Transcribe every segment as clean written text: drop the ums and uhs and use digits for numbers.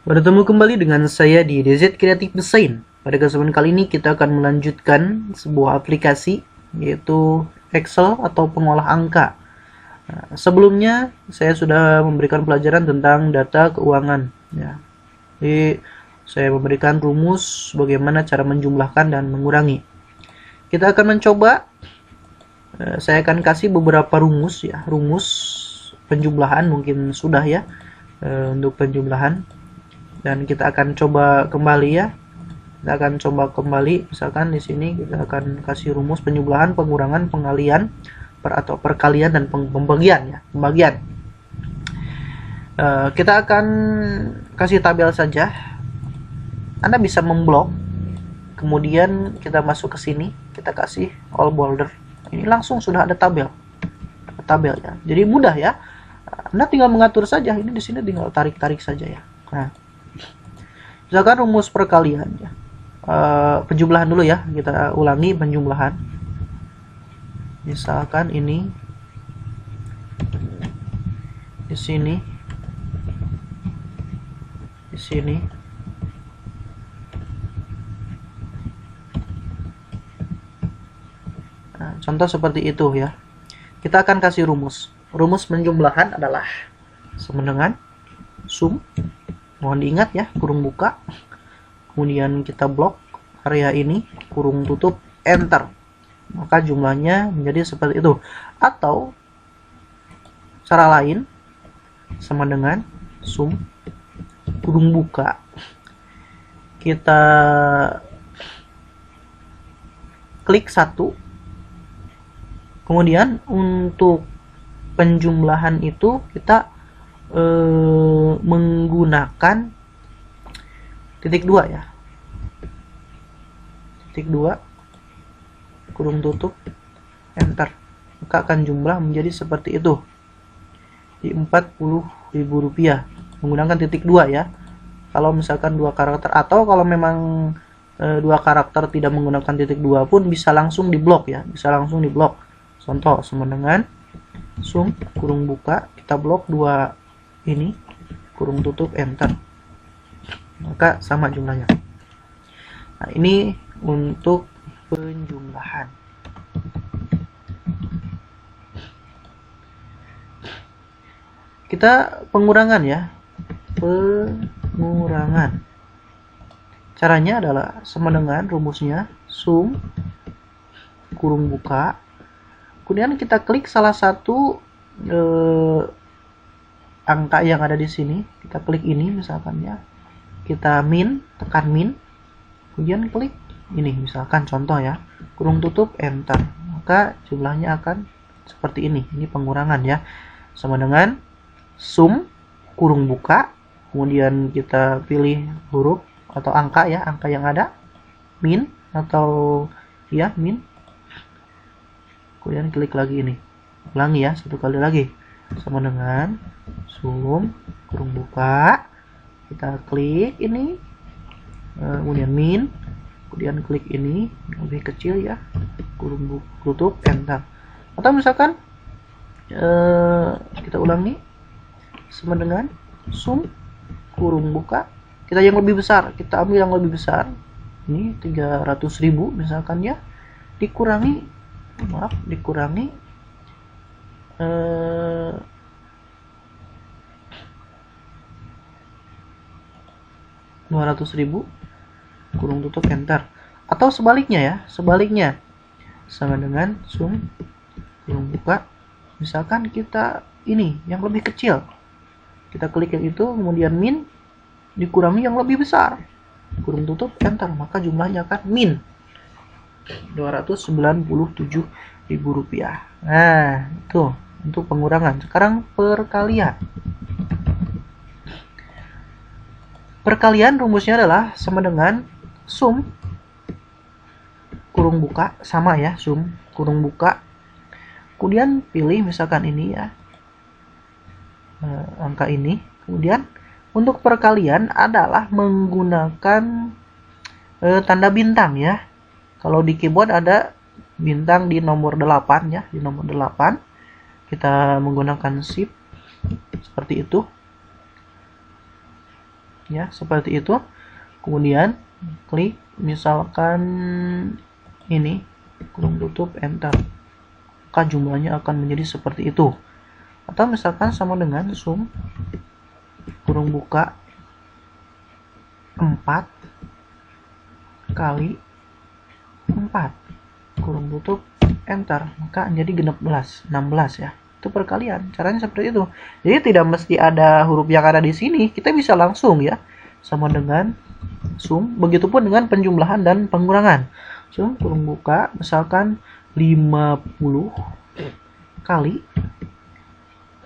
Bertemu kembali dengan saya di DZ Creative Design. Pada kesempatan kali ini kita akan melanjutkan sebuah aplikasi yaitu Excel atau pengolah angka. Nah, sebelumnya saya sudah memberikan pelajaran tentang data keuangan. Ya. Jadi saya memberikan rumus bagaimana cara menjumlahkan dan mengurangi. Kita akan mencoba. Saya akan kasih beberapa rumus ya, rumus penjumlahan mungkin sudah ya untuk penjumlahan. Dan kita akan coba kembali ya. Kita akan coba kembali, misalkan di sini kita akan kasih rumus penjumlahan, pengurangan, pengalian, atau perkalian dan pembagian ya, pembagian. Kita akan kasih tabel saja. Anda bisa memblok, kemudian kita masuk ke sini, kita kasih all border. Ini langsung sudah ada tabel ya. Jadi mudah ya. Anda tinggal mengatur saja. Ini di sini tinggal tarik-tarik saja ya. Nah, misalkan rumus perkalian ya. Penjumlahan dulu ya, kita ulangi penjumlahan. Misalkan ini di sini, di sini, nah, contoh seperti itu ya. Kita akan kasih rumus. Rumus penjumlahan adalah sama dengan sum. Mohon diingat ya, kurung buka. Kemudian kita blok area ini, kurung tutup, enter. Maka jumlahnya menjadi seperti itu. Atau cara lain sama dengan sum kurung buka. Kita klik 1. Kemudian untuk penjumlahan itu kita menggunakan titik 2 ya. Titik 2 kurung tutup, enter. Maka akan jumlah menjadi seperti itu. Di Rp40.000 menggunakan titik 2 ya. Kalau misalkan 2 karakter, atau kalau memang 2 karakter tidak menggunakan titik 2 pun bisa langsung diblok ya. Bisa langsung diblok. Contoh sama dengan sum kurung buka, kita blok 2 ini, kurung tutup, enter. Maka sama jumlahnya. Nah, ini untuk penjumlahan. Kita pengurangan ya. Pengurangan. Caranya adalah sama dengan rumusnya sum kurung buka. Kemudian kita klik salah satu angka yang ada di sini, kita klik ini misalkan ya, kita min, tekan min, kemudian klik ini misalkan contoh ya, kurung tutup, enter. Maka jumlahnya akan seperti ini pengurangan ya, sama dengan sum kurung buka, kemudian kita pilih huruf atau angka ya, angka yang ada, min atau ya min, kemudian klik lagi ini, ulangi ya, satu kali lagi, sama dengan sum kurung buka, kita klik ini, kemudian min, kemudian klik ini lebih kecil ya, kurung tutup, enter. Atau misalkan kita ulangi sama dengan sum kurung buka, kita yang lebih besar, kita ambil yang lebih besar, ini 300.000 misalkan ya, dikurangi 200.000 kurung tutup, enter. Atau sebaliknya ya, sebaliknya sama dengan sum kurung buka, misalkan kita ini yang lebih kecil, kita klik yang itu, kemudian min, dikurangi yang lebih besar, kurung tutup, enter. Maka jumlahnya akan min Rp297.000. Nah, itu untuk pengurangan. Sekarang perkalian. Perkalian rumusnya adalah sama dengan sum kurung buka, sama ya, sum kurung buka. Kemudian pilih misalkan ini ya, angka ini. Kemudian untuk perkalian adalah menggunakan tanda bintang ya. Kalau di keyboard ada bintang di nomor 8 ya, di nomor 8. Kita menggunakan shift seperti itu. ya, seperti itu. Kemudian klik misalkan ini, kurung tutup, enter, maka jumlahnya akan menjadi seperti itu. Atau misalkan sama dengan sum kurung buka 4 kali 4 kurung tutup, enter, maka menjadi genap 16 ya. Itu perkalian, caranya seperti itu. Jadi tidak mesti ada huruf yang ada di sini, kita bisa langsung ya, sama dengan sum. Begitupun dengan penjumlahan dan pengurangan. Sum kurung buka misalkan 50 kali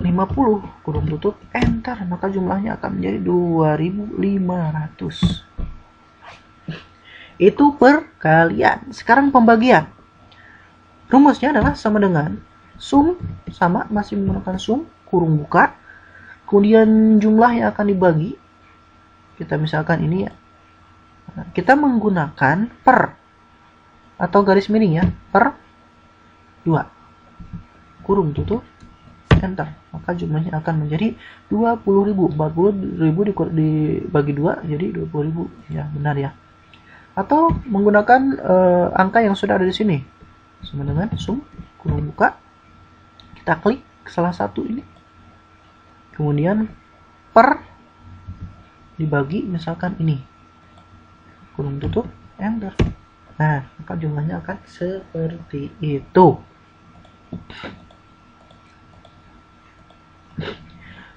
50 kurung tutup, enter, maka jumlahnya akan menjadi 2500. Itu perkalian. Sekarang pembagian. Rumusnya adalah sama dengan sum, sama, masih menggunakan sum kurung buka, kemudian jumlah yang akan dibagi, kita misalkan ini ya, kita menggunakan per atau garis miring ya, per 2 kurung tutup, enter, maka jumlahnya akan menjadi 20.000. 40.000 dibagi 2 jadi 20.000 ya, benar ya. Atau menggunakan angka yang sudah ada di sini, sama dengan sum kurung buka, kita klik salah satu ini, kemudian per dibagi misalkan ini, kurung tutup, enter. Nah, maka jumlahnya akan seperti itu.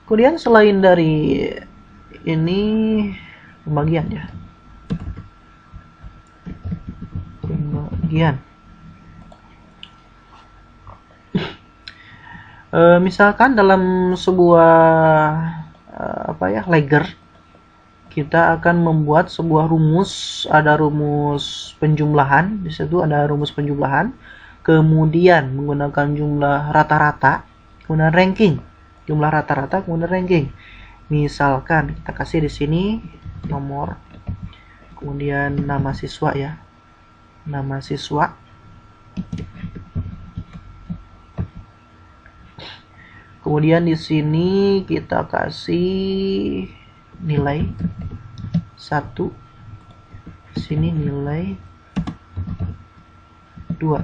Kemudian selain dari ini pembagian ya, pembagian, misalkan dalam sebuah ledger, kita akan membuat sebuah rumus. Ada rumus penjumlahan, di situ ada rumus penjumlahan, kemudian menggunakan jumlah rata-rata, kemudian ranking, jumlah rata-rata kemudian ranking. Misalkan kita kasih di sini nomor, kemudian nama siswa ya, nama siswa, kemudian di sini kita kasih nilai 1, sini nilai 2.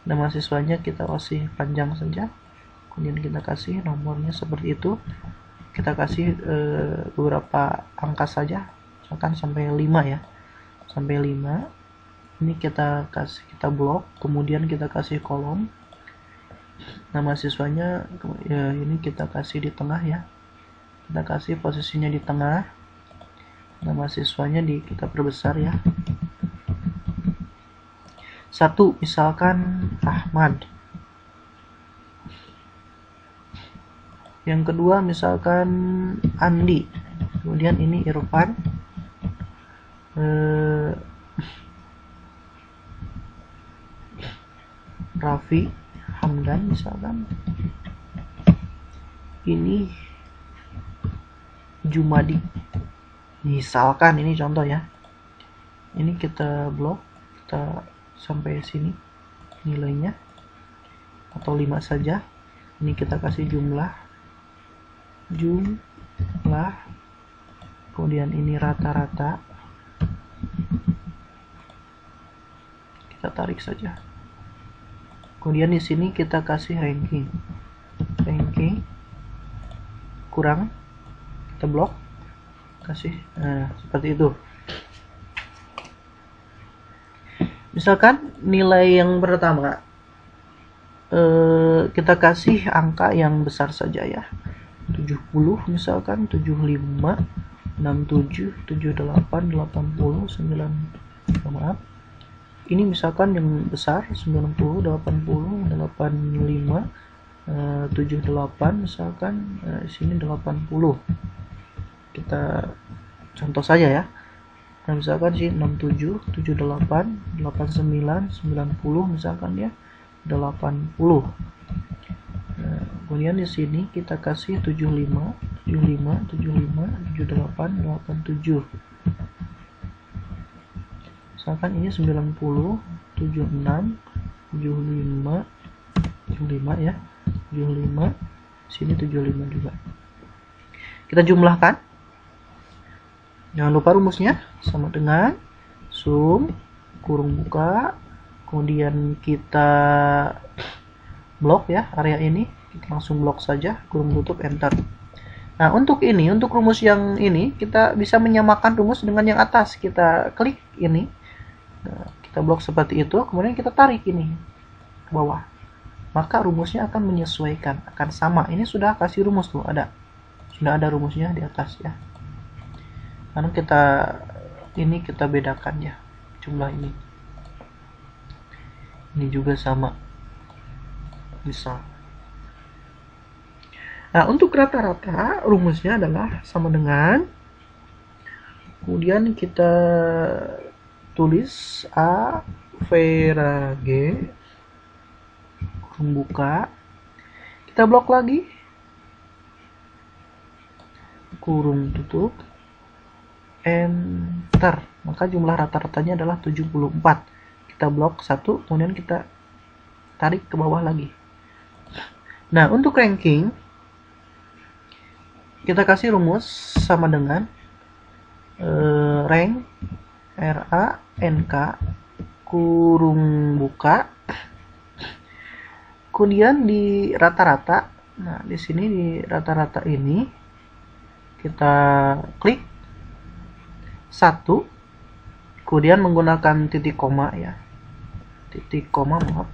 Nama siswanya kita kasih panjang saja, kemudian kita kasih nomornya seperti itu, kita kasih beberapa angka saja, misalkan sampai 5 ya, sampai 5. Ini kita kasih, kita blok, kemudian kita kasih kolom. Nama siswanya ya, ini kita kasih di tengah ya, kita kasih posisinya di tengah. Nama siswanya kita perbesar ya, 1 misalkan Ahmad, yang kedua misalkan Andi, kemudian ini Irfan, Raffi, Hamdan misalkan, ini Jumadi, misalkan ini contoh ya. Ini kita blok, kita sampai sini nilainya, atau 5 saja. Ini kita kasih jumlah, kemudian ini rata-rata, kita tarik saja. Kemudian di sini kita kasih ranking, kurang, kita blok, kasih, seperti itu. Misalkan nilai yang pertama kita kasih angka yang besar saja ya, 70 misalkan, 75, 67, 78, 80, 9, maaf, ini misalkan yang besar 90, 80, 85, 78 misalkan, sini 80. Kita contoh saja ya. Nah, misalkan sih 67, 78, 89, 90 misalkan ya, 80. Nah, kemudian di sini kita kasih 75, 75, 75, 78, 87. Misalkan ini 90, 76, 75, 75 ya, 75, sini 75 juga. Kita jumlahkan, Jangan lupa rumusnya sama dengan sum kurung buka, kemudian kita blok ya area ini, kita langsung blok saja, kurung tutup, enter. Nah, untuk rumus yang ini kita bisa menyamakan rumus dengan yang atas. Kita klik ini, kita blok seperti itu, kemudian kita tarik ini ke bawah. Maka rumusnya akan menyesuaikan, akan sama. Ini sudah kasih rumus tuh, sudah ada rumusnya di atas ya. Lalu kita bedakan ya, jumlah ini. Ini juga sama, bisa. Nah, untuk rata-rata rumusnya adalah sama dengan, kemudian kita tulis A Vera G kurung buka, kita blok lagi, kurung tutup, enter. Maka jumlah rata-ratanya adalah 74. Kita blok 1, kemudian kita tarik ke bawah lagi. Nah, untuk ranking kita kasih rumus sama dengan rank RANK kurung buka, kemudian di rata-rata. Nah, di sini di rata-rata ini kita klik 1, kemudian menggunakan titik koma ya, titik koma, maaf,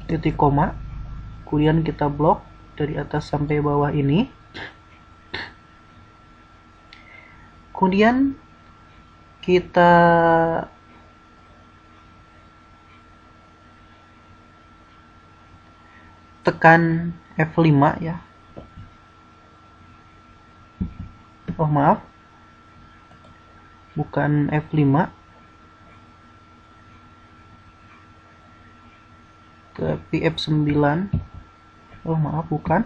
titik koma, kemudian kita blok dari atas sampai bawah ini, kemudian kita tekan F5 ya. Oh maaf, bukan F5, tapi F9. Oh maaf, bukan.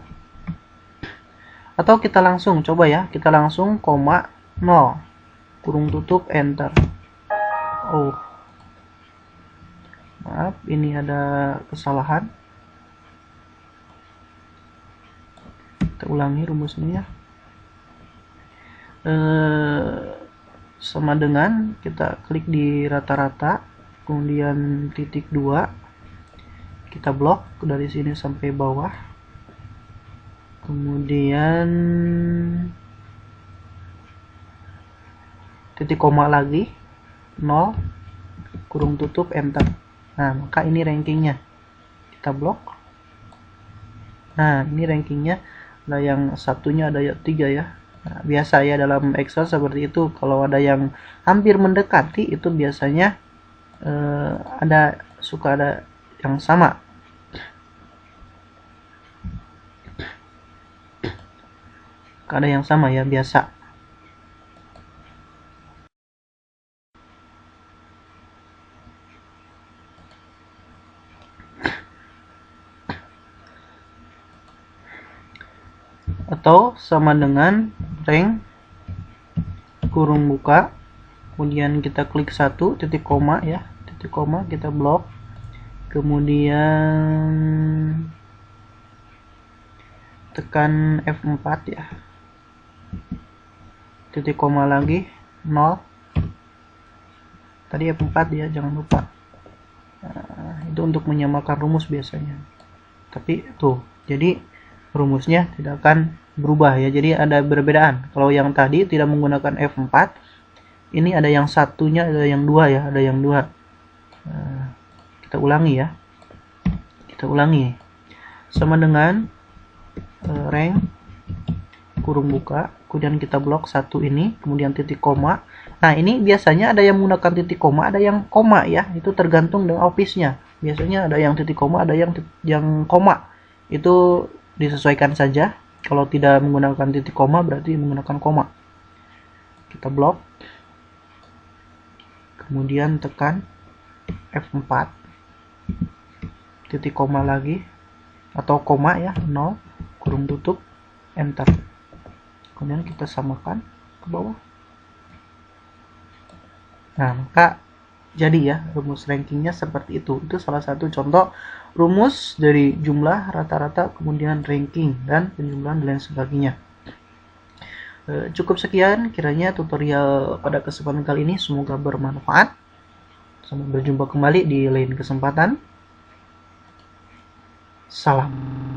Atau kita langsung coba ya, kita langsung koma 0 kurung tutup, enter. Oh maaf, ini ada kesalahan. Kita ulangi rumusnya ya. Sama dengan kita klik di rata-rata, kemudian titik 2, kita blok dari sini sampai bawah, kemudian titik koma lagi 0 kurung tutup, enter. Nah, maka ini rankingnya, kita blok. Nah, ini rankingnya, ada yang satunya, ada yang 3 ya. Nah, biasa ya dalam Excel seperti itu. Kalau ada yang hampir mendekati, itu biasanya suka ada yang sama. Ada yang sama ya, biasa. Atau sama dengan rank kurung buka, kemudian kita klik 1, titik koma ya, titik koma, kita blok, kemudian tekan F4 ya, titik koma lagi 0, tadi F4 ya, jangan lupa. Nah, itu untuk menyamakan rumus biasanya, tapi tuh, jadi rumusnya tidak akan berubah ya, jadi ada perbedaan. Kalau yang tadi tidak menggunakan F4, ini ada yang satunya, ada yang 2 ya, ada yang 2. Nah, kita ulangi ya, kita ulangi sama dengan rank kurung buka, kemudian kita blok 1 ini, kemudian titik koma. Nah, ini biasanya ada yang menggunakan titik koma, ada yang koma ya, itu tergantung dengan office-nya. Biasanya ada yang titik koma, ada yang koma. Itu disesuaikan saja. Kalau tidak menggunakan titik koma berarti menggunakan koma. Kita blok, kemudian tekan F4, titik koma lagi atau koma ya, 0 kurung tutup, enter. Kemudian kita samakan ke bawah. Nah, maka jadi ya, rumus rankingnya seperti itu. Itu salah satu contoh rumus dari jumlah, rata-rata, kemudian ranking, dan penjumlahan dan lain sebagainya. Cukup sekian kiranya tutorial pada kesempatan kali ini, semoga bermanfaat. Sampai berjumpa kembali di lain kesempatan. Salam.